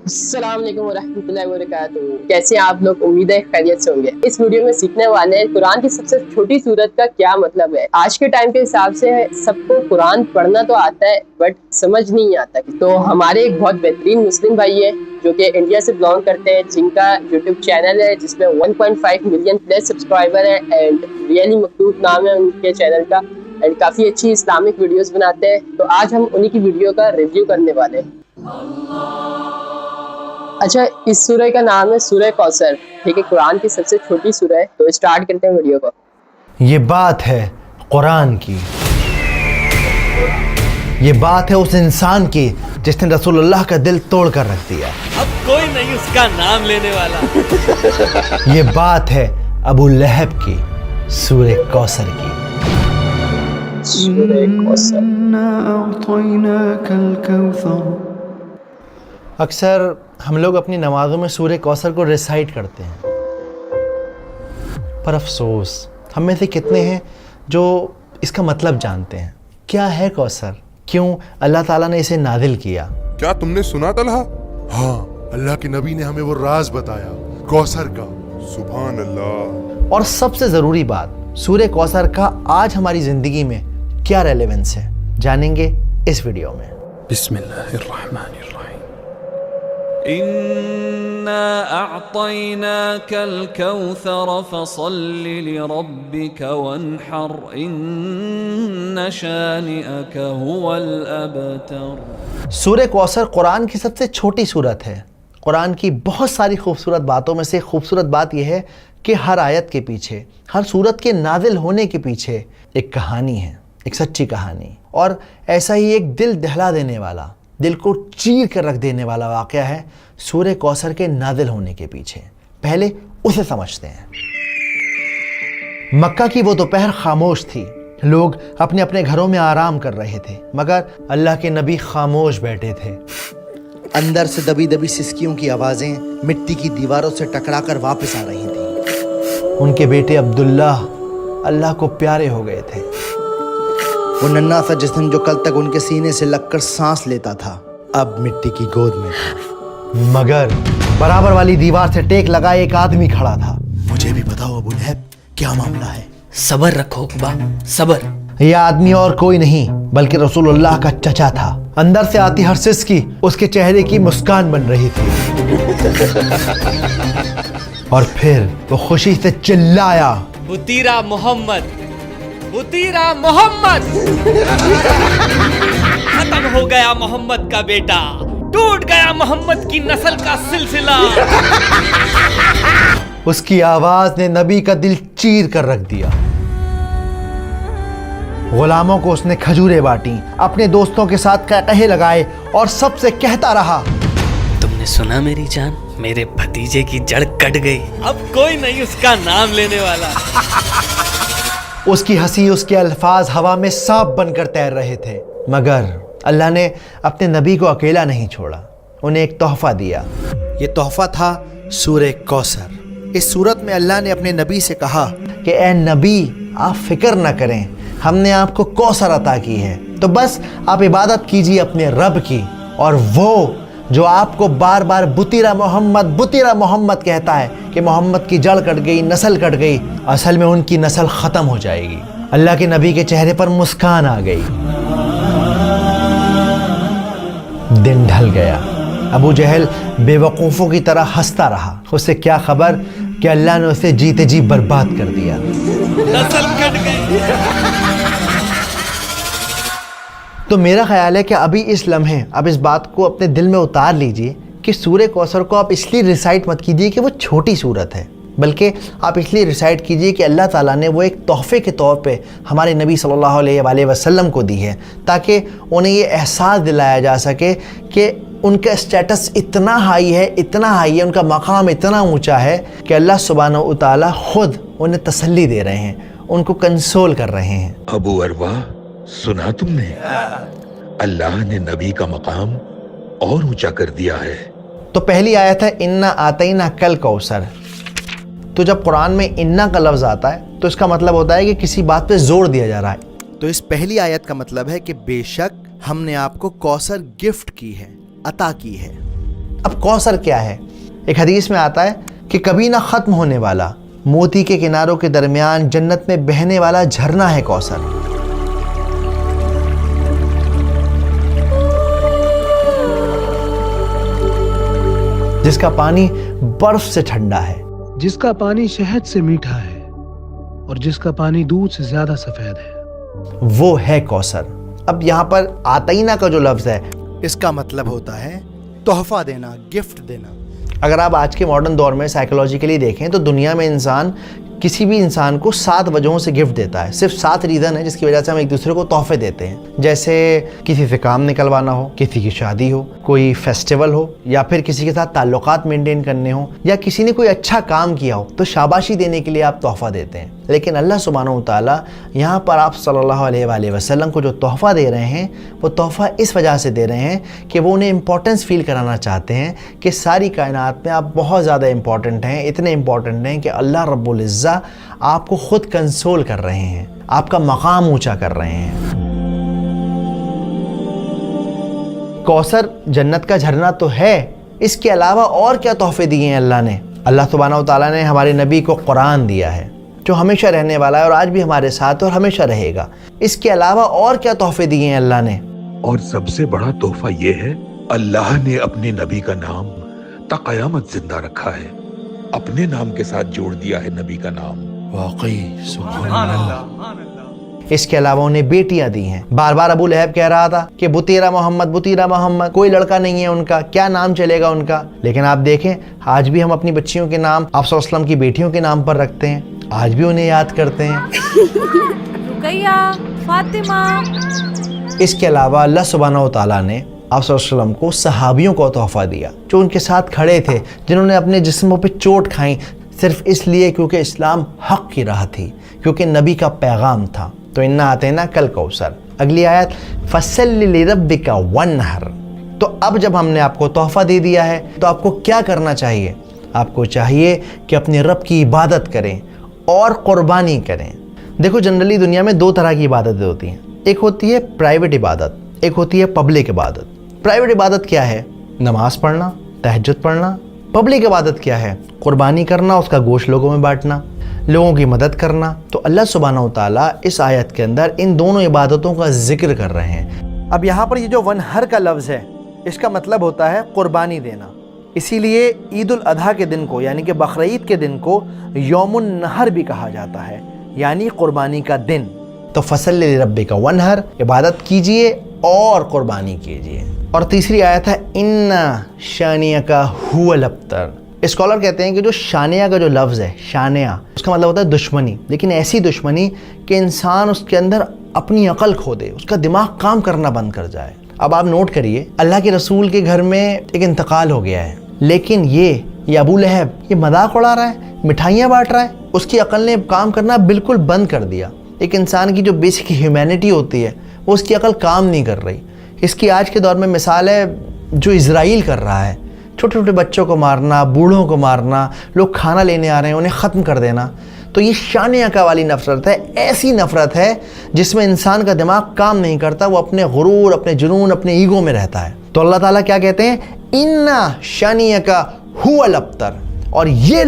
السلام علیکم ورحمۃ اللہ وبرکاتہ. کیسے ہیں آپ لوگ؟ امید ہے خیریت سے ہوں گے. اس ویڈیو میں سیکھنے والے ہیں قرآن کی سب سے چھوٹی سورت کا کیا مطلب ہے. آج کے ٹائم کے حساب سے سب کو قرآن پڑھنا تو آتا ہے بٹ سمجھ نہیں آتا. تو ہمارے ایک بہت بہترین مسلم بھائی ہے جو کہ انڈیا سے بلانگ کرتے ہیں، جن کا یوٹیوب چینل ہے جس میں 1.5 ملین پلس سبسکرائبر ہے اینڈ ریئلی مخلوق نام ہے ان کے چینل کا، اینڈ کافی اچھی اسلامک ویڈیوز بناتے ہیں. تو آج ہم انہی کی ویڈیو کا ریویو کرنے والے ہیں. اچھا، اس سورہ کا نام ہے سورہ کوثر. ٹھیک ہے، قرآن کی سب سے چھوٹی سورہ ہے. تو اسٹارٹ کرتے ہیں ویڈیو کو. یہ بات ہے قرآن کی، یہ بات ہے اس انسان کی جس نے رسول اللہ کا دل توڑ کر رکھ دیا. اب کوئی نہیں اس کا نام لینے والا. یہ بات ہے ابو لہب کی، سورہ کوثر کی. سورہ کوثر. اکثر ہم لوگ اپنی نمازوں میں سورہ کوثر کو ریسائٹ کرتے ہیں، پر افسوس ہم میں سے کتنے ہیں جو اس کا مطلب جانتے ہیں. کیا ہے کوثر؟ کیوں اللہ تعالیٰ نے اسے نازل کیا؟ کیا تم نے سنا طلحہ؟ ہاں، اللہ کے نبی نے ہمیں وہ راز بتایا کوثر کا. سبحان اللہ. اور سب سے ضروری بات، سورہ کوثر کا آج ہماری زندگی میں کیا ریلیونس ہے، جانیں گے اس ویڈیو میں. بسم اللہ الرحمن الرحیم. إنا أعطيناك الكوثر فصل لربك وانحر إن شانئك هو الأبتر. سورہ کوثر قرآن کی سب سے چھوٹی سورت ہے. قرآن کی بہت ساری خوبصورت باتوں میں سے خوبصورت بات یہ ہے کہ ہر آیت کے پیچھے، ہر سورت کے نازل ہونے کے پیچھے ایک کہانی ہے، ایک سچی کہانی. اور ایسا ہی ایک دل دہلا دینے والا، دل کو چیر کر رکھ دینے والا واقعہ ہے سورہ کوثر کے نازل ہونے کے پیچھے. پہلے اسے سمجھتے ہیں. مکہ کی وہ دوپہر خاموش تھی. لوگ اپنے اپنے گھروں میں آرام کر رہے تھے، مگر اللہ کے نبی خاموش بیٹھے تھے. اندر سے دبی دبی سسکیوں کی آوازیں مٹی کی دیواروں سے ٹکرا کر واپس آ رہی تھیں. ان کے بیٹے عبداللہ اللہ کو پیارے ہو گئے تھے. وہ ننھا سا جسم جو کل تک ان کے سینے سے لگ کر سانس لیتا تھا، اب مٹی کی گود میں تھا. مگر برابر والی دیوار سے ٹیک لگائے ایک آدمی کھڑا تھا. مجھے بھی بتاؤ ابو لہب، کیا معاملہ ہے؟ صبر رکھو اقبا، صبر. یہ آدمی اور کوئی نہیں بلکہ رسول اللہ کا چچا تھا. اندر سے آتی ہر سسکی اس کے چہرے کی مسکان بن رہی تھی. اور پھر وہ خوشی سے چلایا، بطیرہ محمد، بطیرہ محمد. ختم ہو گیا محمد کا بیٹا، ٹوٹ گیا محمد کی نسل کا سلسلہ. اس کی آواز نے نبی کا دل چیر کر رکھ دیا. غلاموں کو اس نے کھجوریں بانٹیں، اپنے دوستوں کے ساتھ قہقہے لگائے اور سب سے کہتا رہا، تم نے سنا میری جان، میرے بھتیجے کی جڑ کٹ گئی. اب کوئی نہیں اس کا نام لینے والا. اس کی ہنسی، اس کے الفاظ ہوا میں سانپ بن کر تیر رہے تھے. مگر اللہ نے اپنے نبی کو اکیلا نہیں چھوڑا، انہیں ایک تحفہ دیا. یہ تحفہ تھا سورہ کوثر. اس سورت میں اللہ نے اپنے نبی سے کہا کہ اے نبی، آپ فکر نہ کریں، ہم نے آپ کو کوثر عطا کی ہے، تو بس آپ عبادت کیجیے اپنے رب کی. اور وہ جو آپ کو بار بار بطیرہ محمد، بطیرہ محمد کہتا ہے کہ محمد کی جڑ کٹ گئی، نسل کٹ گئی، اصل میں ان کی نسل ختم ہو جائے گی. اللہ کے نبی کے چہرے پر مسکان آ گئی. دن ڈھل گیا. ابو جہل بے وقوفوں کی طرح ہنستا رہا. اسے کیا خبر کہ اللہ نے اسے جیتے جی برباد کر دیا. نسل کٹ گئی. تو میرا خیال ہے کہ ابھی اس لمحے اب اس بات کو اپنے دل میں اتار لیجئے کہ سورہ کوثر کو آپ اس لیے ریسائٹ مت کیجئے کہ وہ چھوٹی سورت ہے، بلکہ آپ اس لیے ریسائٹ کیجئے کہ اللہ تعالیٰ نے وہ ایک تحفے کے طور پہ ہمارے نبی صلی اللہ علیہ وآلہ وسلم کو دی ہے، تاکہ انہیں یہ احساس دلایا جا سکے کہ ان کا اسٹیٹس اتنا ہائی ہے، اتنا ہائی ہے، ان کا مقام اتنا اونچا ہے کہ اللہ سبحانہ و تعالیٰ خود انہیں تسلی دے رہے ہیں، ان کو کنسول کر رہے ہیں. ابو اروا، سنا تم نے؟ اللہ نے نبی کا مقام اور اونچا کر دیا ہے. تو پہلی آیت ہے انا آتینا کل کوثر. تو جب قرآن میں انا کا لفظ آتا ہے تو اس کا مطلب ہوتا ہے کہ کسی بات پہ زور دیا جا رہا ہے. تو اس پہلی آیت کا مطلب ہے کہ بے شک ہم نے آپ کو کوثر گفٹ کی ہے، عطا کی ہے. اب کوثر کیا ہے؟ ایک حدیث میں آتا ہے کہ کبھی نہ ختم ہونے والا موتی کے کناروں کے درمیان جنت میں بہنے والا جھرنا ہے کوثر۔ جس کا پانی برف سے ٹھنڈا ہے، جس کا پانی شہد سے میٹھا ہے اور جس کا پانی دودھ سے زیادہ سفید ہے، وہ ہے کوثر۔ اب یہاں پر آتینہ کا جو لفظ ہے اس کا مطلب ہوتا ہے تحفہ دینا، گفٹ دینا۔ اگر آپ آج کے ماڈرن دور میں سائیکولوجیکلی دیکھیں تو دنیا میں انسان کسی بھی انسان کو 7 وجہوں سے گفٹ دیتا ہے۔ صرف 7 ریزن ہے جس کی وجہ سے ہم ایک دوسرے کو تحفے دیتے ہیں، جیسے کسی سے کام نکلوانا ہو، کسی کی شادی ہو، کوئی فیسٹیول ہو، یا پھر کسی کے ساتھ تعلقات مینٹین کرنے ہوں، یا کسی نے کوئی اچھا کام کیا ہو تو شاباشی دینے کے لیے آپ تحفہ دیتے ہیں۔ لیکن اللہ سبحانہ و تعالیٰ یہاں پر آپ صلی اللہ علیہ وآلہ وسلم کو جو تحفہ دے رہے ہیں وہ تحفہ اس وجہ سے دے رہے ہیں کہ وہ انہیں امپورٹنس فیل کرانا چاہتے ہیں کہ ساری کائنات میں آپ بہت زیادہ امپورٹنٹ ہیں، اتنے امپورٹنٹ ہیں کہ اللہ رب العزہ آپ کو خود کنسول کر رہے ہیں، آپ کا مقام اونچا کر رہے ہیں۔ کوثر جنت کا جھرنا تو ہے، اس کے علاوہ اور کیا تحفے دیے ہیں اللہ نے؟ اللہ سبحانہ و تعالیٰ نے ہمارے نبی کو قرآن دیا ہے جو ہمیشہ رہنے والا ہے اور آج بھی ہمارے ساتھ اور ہمیشہ رہے گا۔ اس کے علاوہ اور کیا تحفے دیے ہیں اللہ نے؟ اور سب سے بڑا تحفہ یہ ہے اللہ نے اپنے نبی کا نام تا قیامت زندہ رکھا ہے، اپنے نام کے ساتھ جوڑ دیا ہے نبی کا نام۔ واقعی سبحان اللہ۔ اس کے علاوہ انہیں بیٹیاں دی ہیں۔ بار بار ابو لہب کہہ رہا تھا کہ بطیرہ محمد، بطیرہ محمد، کوئی لڑکا نہیں ہے ان کا، کیا نام چلے گا ان کا؟ لیکن آپ دیکھیں آج بھی ہم اپنی بچیوں کے نام آپ صلی اللہ علیہ وسلم کی بیٹیوں کے نام پر رکھتے ہیں، آج بھی انہیں یاد کرتے ہیں۔ رقیہ، فاطمہ۔ اس کے علاوہ اللہ سبحانہ و تعالیٰ نے آپ صلی اللہ علیہ وسلم کو صحابیوں کو تحفہ دیا جو ان کے ساتھ کھڑے تھے، جنہوں نے اپنے جسموں پہ چوٹ کھائیں صرف اس لیے کیونکہ اسلام حق کی راہ تھی، کیونکہ نبی کا پیغام تھا۔ تو انا آتینا کل کوثر۔ اگلی آیت فصلی لربک وانحر۔ تو اب جب ہم نے آپ کو تحفہ دے دیا ہے تو آپ کو کیا کرنا چاہیے؟ آپ کو چاہیے کہ اپنے رب کی عبادت کریں اور قربانی کریں۔ دیکھو جنرلی دنیا میں 2 طرح کی عبادتیں ہوتی ہیں، ایک ہوتی ہے پرائیویٹ عبادت، ایک ہوتی ہے پبلک عبادت۔ پرائیویٹ عبادت کیا ہے؟ نماز پڑھنا، تہجد پڑھنا۔ پبلک عبادت کیا ہے؟ قربانی کرنا، اس کا گوشت لوگوں میں بانٹنا، لوگوں کی مدد کرنا۔ تو اللہ سبحانہ و تعالیٰ اس آیت کے اندر ان دونوں عبادتوں کا ذکر کر رہے ہیں۔ اب یہاں پر یہ جو ونحر کا لفظ ہے اس کا مطلب ہوتا ہے قربانی دینا، اسی لیے عید الاضحیٰ کے دن کو یعنی کہ بقرعید کے دن کو یوم النحر بھی کہا جاتا ہے، یعنی قربانی کا دن۔ تو فصلی لربک وانحر، عبادت کیجئے اور قربانی کیجئے۔ اور تیسری آیت ہے اِنَّ شَانِئَکَ هُوَ الْأَبْتَرُ۔ اسکالر کہتے ہیں کہ جو شانیہ کا جو لفظ ہے، شانیہ اس کا مطلب ہوتا ہے دشمنی، لیکن ایسی دشمنی کہ انسان اس کے اندر اپنی عقل کھو دے، اس کا دماغ کام کرنا بند کر جائے۔ اب آپ نوٹ کریے اللہ کے رسول کے گھر میں ایک انتقال ہو گیا ہے، لیکن یہ ابو لہب یہ مذاق اڑا رہا ہے، مٹھائیاں بانٹ رہا ہے، اس کی عقل نے کام کرنا بالکل بند کر دیا۔ ایک انسان کی جو بیسک ہیومینٹی ہوتی ہے وہ اس کی عقل کام نہیں کر رہی۔ اس کی آج کے دور میں مثال ہے جو اسرائیل کر رہا ہے، چھوٹے چھوٹے بچوں کو مارنا، بوڑھوں کو مارنا، لوگ کھانا لینے آ رہے ہیں انہیں ختم کر دینا۔ تو یہ شانیہ کا والی نفرت ہے، ایسی نفرت ہے جس میں انسان کا دماغ کام نہیں کرتا، وہ اپنے غرور، اپنے جنون، اپنے ایگو میں رہتا ہے۔ تو اللہ تعالیٰ کیا کہتے ہیں؟ اِنَّ شَانِئَکَ هُوَ الْأَبْتَرُ۔ اور یہ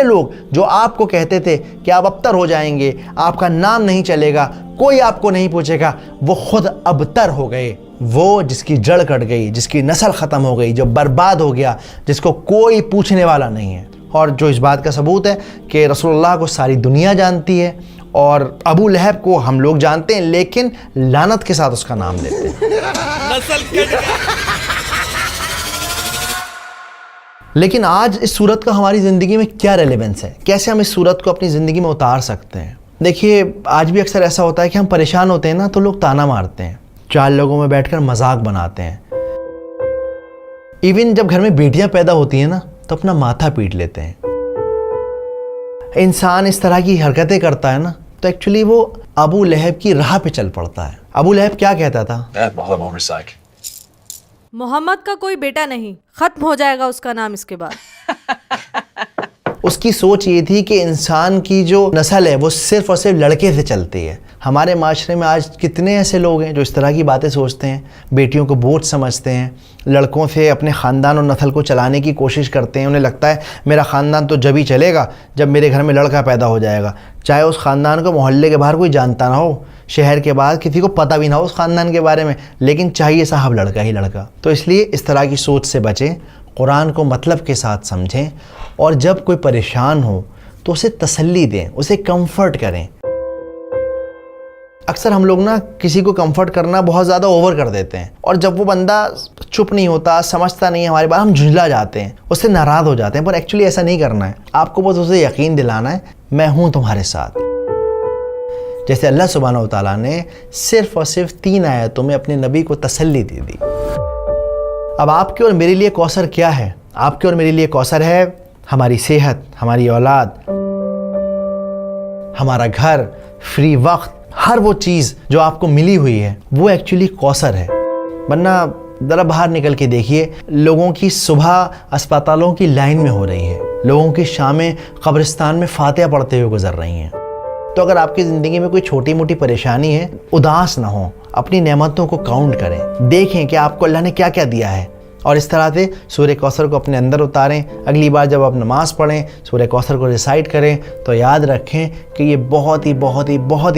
لوگ جو آپ کو کہتے تھے کہ آپ ابتر ہو جائیں گے، آپ کا نام نہیں چلے گا، کوئی آپ کو نہیں پوچھے گا، وہ خود ابتر ہو گئے۔ وہ جس کی جڑ کٹ گئی، جس کی نسل ختم ہو گئی، جو برباد ہو گیا، جس کو کوئی پوچھنے والا نہیں ہے۔ اور جو اس بات کا ثبوت ہے کہ رسول اللہ کو ساری دنیا جانتی ہے اور ابو لہب کو ہم لوگ جانتے ہیں، لیکن لعنت کے ساتھ اس کا نام لیتے ہیں۔ لیکن آج اس صورت کا ہماری زندگی میں کیا ریلیونس ہے؟ کیسے ہم اس صورت کو اپنی زندگی میں اتار سکتے ہیں؟ دیکھیے آج بھی اکثر ایسا ہوتا ہے کہ ہم پریشان ہوتے ہیں نا تو لوگ تانا مارتے ہیں، 4 لوگوں میں بیٹھ کر مذاق بناتے ہیں۔ ایون جب گھر میں بیٹیاں پیدا ہوتی ہیں نا تو اپنا ماتھا پیٹ لیتے ہیں۔ انسان اس طرح کی حرکتیں کرتا ہے نا تو ایکچولی وہ ابو لہب کی راہ پہ چل پڑتا ہے۔ ابو لہب کیا کہتا تھا؟ محمد کا کوئی بیٹا نہیں، ختم ہو جائے گا اس کا نام اس کے بعد۔ اس کی سوچ یہ تھی کہ انسان کی جو نسل ہے وہ صرف اور صرف لڑکے سے چلتی ہے، ہمارے معاشرے میں آج کتنے ایسے لوگ ہیں جو اس طرح کی باتیں سوچتے ہیں، بیٹیوں کو بوجھ سمجھتے ہیں، لڑکوں سے اپنے خاندان اور نسل کو چلانے کی کوشش کرتے ہیں. انہیں لگتا ہے میرا خاندان تو جب ہی چلے گا جب میرے گھر میں لڑکا پیدا ہو جائے گا، چاہے اس خاندان کو محلے کے باہر کوئی جانتا نہ ہو، شہر کے باہر کسی کو پتہ بھی نہ ہو اس خاندان کے بارے میں، لیکن چاہیے صاحب لڑکا ہی لڑکا. تو اس لیے اس طرح کی سوچ سے بچیں، قرآن کو مطلب کے ساتھ سمجھیں، اور جب کوئی پریشان ہو تو اسے تسلی دیں، اسے کمفرٹ کریں. اکثر ہم لوگ نا کسی کو کمفرٹ کرنا بہت زیادہ اوور کر دیتے ہیں، اور جب وہ بندہ چپ نہیں ہوتا، سمجھتا نہیں ہے ہماری بات، ہم جھنجلا جاتے ہیں، اس سے ناراض ہو جاتے ہیں. پر ایکچولی ایسا نہیں کرنا ہے. آپ کو بس اسے یقین دلانا ہے میں ہوں تمہارے ساتھ. جیسے اللہ سبحانہ و تعالیٰ نے صرف اور صرف 3 آیتوں میں اپنے نبی کو تسلی دے دی. اب آپ کے اور میرے لیے کوثر کیا ہے؟ آپ کے اور میرے لیے کوثر ہے ہماری صحت، ہماری اولاد، ہمارا گھر، فری وقت، ہر وہ چیز جو آپ کو ملی ہوئی ہے وہ ایکچولی کوثر ہے. ورنہ ذرا باہر نکل کے دیکھیے، لوگوں کی صبح اسپتالوں کی لائن میں ہو رہی ہے، لوگوں کی شامیں قبرستان میں فاتحہ پڑھتے ہوئے گزر رہی ہیں. تو اگر آپ کی زندگی میں کوئی چھوٹی موٹی پریشانی ہے، اداس نہ ہوں، اپنی نعمتوں کو کاؤنٹ کریں، دیکھیں کہ آپ کو اللہ نے کیا کیا دیا ہے، اور اس طرح سے سورہ کوثر کو اپنے اندر اتاریں. اگلی بار جب آپ نماز پڑھیں سورہ کوثر کو ریسائٹ کریں تو یاد رکھیں کہ یہ بہت ہی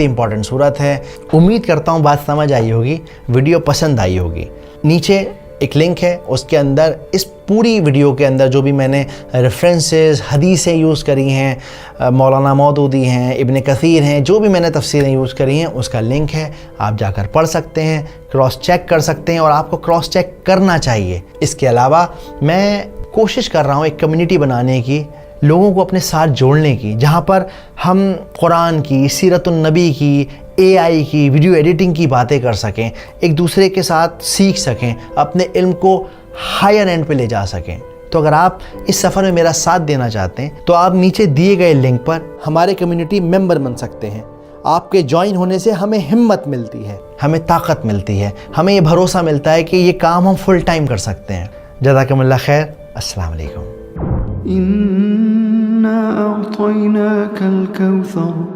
امپورٹنٹ سورت ہے. امید کرتا ہوں بات سمجھ آئی ہوگی، ویڈیو پسند آئی ہوگی. نیچے ایک لنک ہے، اس کے اندر اس پوری ویڈیو کے اندر جو بھی میں نے ریفرنسز، حدیثیں یوز کری ہیں، مولانا مودودی ہیں، ابن کثیر ہیں، جو بھی میں نے تفسیریں یوز کری ہیں اس کا لنک ہے. آپ جا کر پڑھ سکتے ہیں، کراس چیک کر سکتے ہیں، اور آپ کو کراس چیک کرنا چاہیے. اس کے علاوہ میں کوشش کر رہا ہوں ایک کمیونٹی بنانے کی، لوگوں کو اپنے ساتھ جوڑنے کی، جہاں پر ہم قرآن کی، سیرت النبی کی، AI کی، ویڈیو ایڈیٹنگ کی باتیں کر سکیں، ایک دوسرے کے ساتھ سیکھ سکیں، اپنے علم کو ہائر اینڈ پہ لے جا سکیں. تو اگر آپ اس سفر میں میرا ساتھ دینا چاہتے ہیں تو آپ نیچے دیے گئے لنک پر ہمارے کمیونٹی ممبر بن سکتے ہیں. آپ کے جوائن ہونے سے ہمیں ہمت ملتی ہے، ہمیں طاقت ملتی ہے، ہمیں یہ بھروسہ ملتا ہے کہ یہ کام ہم فل ٹائم کر سکتے ہیں. جزاکم اللہ خیر. السلام علیکم. إنا أعطيناك الكوثر